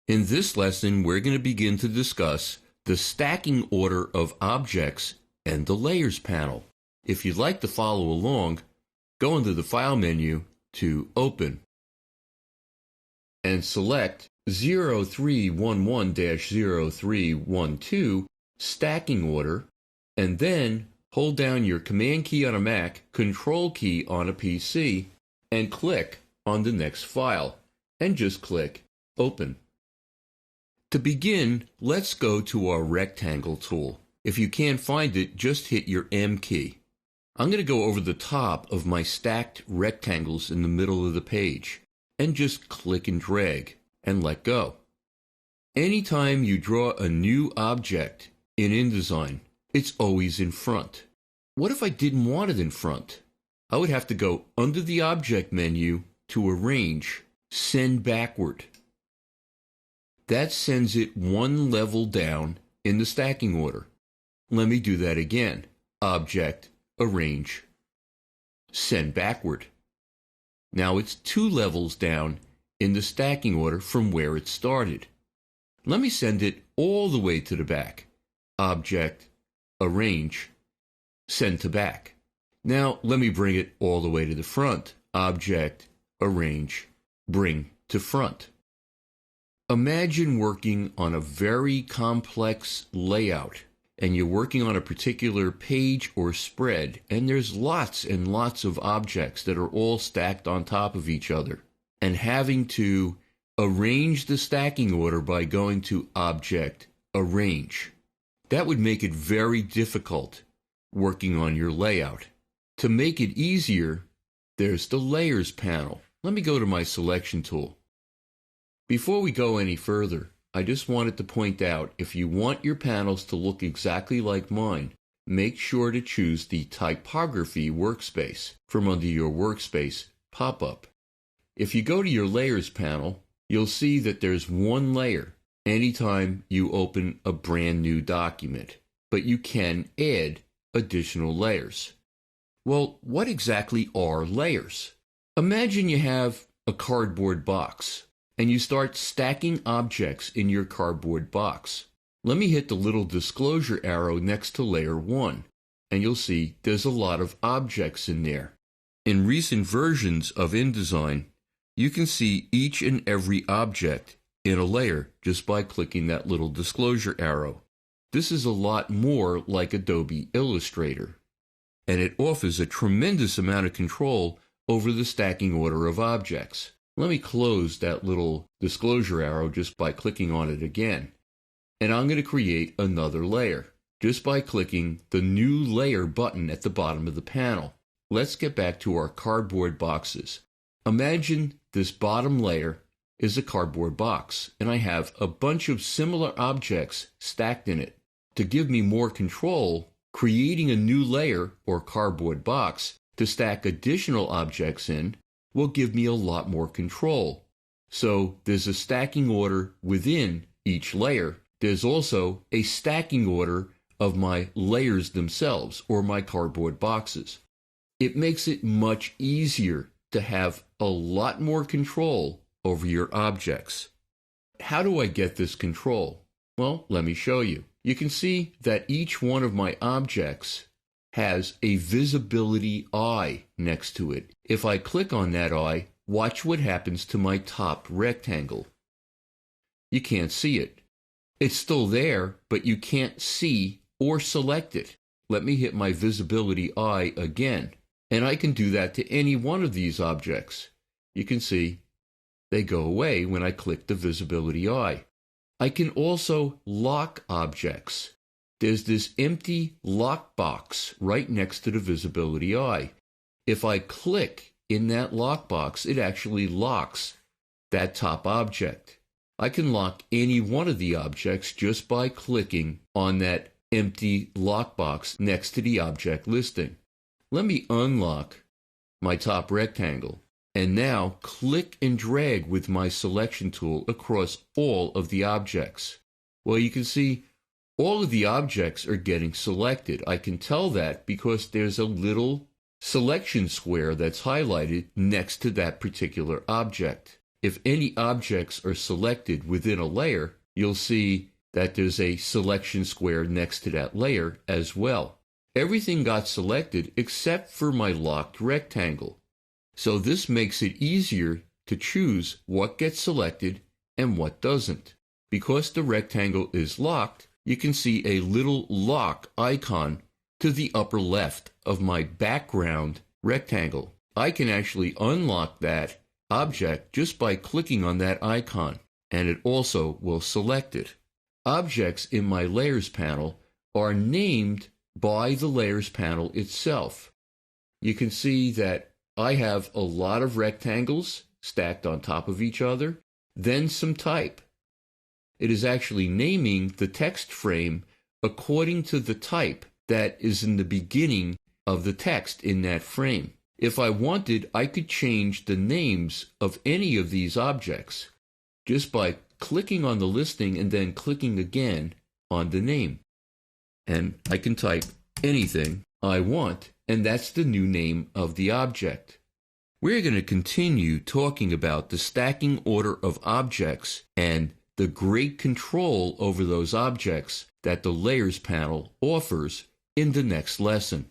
In this lesson, we're going to begin to discuss the stacking order of objects and the Layers panel. If you'd like to follow along, go into the File menu to Open and select 0311-0312 Stacking Order, and then hold down your Command key on a Mac, Control key on a PC, and click on the next file, and just click Open. To begin, let's go to our rectangle tool. If you can't find it, just hit your M key. I'm going to go over the top of my stacked rectangles in the middle of the page, and just click and drag, and let go. Anytime you draw a new object in InDesign, it's always in front. What if I didn't want it in front? I would have to go under the Object menu to Arrange, Send Backward. That sends it one level down in the stacking order. Let me do that again. Object, Arrange, Send Backward. Now it's two levels down in the stacking order from where it started. Let me send it all the way to the back. Object, Arrange, Send to Back. Now let me bring it all the way to the front. Object, Arrange, Bring to Front. Imagine working on a very complex layout, and you're working on a particular page or spread, and there's lots and lots of objects that are all stacked on top of each other, and having to arrange the stacking order by going to Object, Arrange. That would make it very difficult working on your layout. To make it easier, there's the Layers panel. Let me go to my selection tool. Before we go any further, I just wanted to point out, if you want your panels to look exactly like mine, make sure to choose the Typography workspace from under your Workspace pop-up. If you go to your Layers panel, you'll see that there's one layer anytime you open a brand new document, but you can add additional layers. Well, what exactly are layers? Imagine you have a cardboard box, and you start stacking objects in your cardboard box. Let me hit the little disclosure arrow next to layer 1, and you'll see there's a lot of objects in there. In recent versions of InDesign, you can see each and every object in a layer just by clicking that little disclosure arrow. This is a lot more like Adobe Illustrator, and it offers a tremendous amount of control over the stacking order of objects. Let me close that little disclosure arrow just by clicking on it again. And I'm going to create another layer just by clicking the New Layer button at the bottom of the panel. Let's get back to our cardboard boxes. Imagine this bottom layer is a cardboard box, and I have a bunch of similar objects stacked in it. To give me more control, creating a new layer or cardboard box to stack additional objects in will give me a lot more control. So there's a stacking order within each layer. There's also a stacking order of my layers themselves, or my cardboard boxes. It makes it much easier to have a lot more control over your objects. How do I get this control? Well, let me show you. You can see that each one of my objects has a visibility eye next to it. If I click on that eye, watch what happens to my top rectangle. You can't see it. It's still there, but you can't see or select it. Let me hit my visibility eye again, and I can do that to any one of these objects. You can see they go away when I click the visibility eye. I can also lock objects. There's this empty lock box right next to the visibility eye. If I click in that lock box, it actually locks that top object. I can lock any one of the objects just by clicking on that empty lock box next to the object listing. Let me unlock my top rectangle, and now click and drag with my selection tool across all of the objects. Well, you can see all of the objects are getting selected. I can tell that because there's a little selection square that's highlighted next to that particular object. if any objects are selected within a layer, you'll see that there's a selection square next to that layer as well. Everything got selected except for my locked rectangle. So this makes it easier to choose what gets selected and what doesn't. Because the rectangle is locked, you can see a little lock icon to the upper left of my background rectangle. I can actually unlock that object just by clicking on that icon, and it also will select it. Objects in my Layers panel are named by the Layers panel itself. You can see that I have a lot of rectangles stacked on top of each other, then some type. It is actually naming the text frame according to the type that is in the beginning of the text in that frame. If I wanted, I could change the names of any of these objects just by clicking on the listing and then clicking again on the name. And I can type anything I want, and that's the new name of the object. We're going to continue talking about the stacking order of objects and the great control over those objects that the Layers panel offers in the next lesson.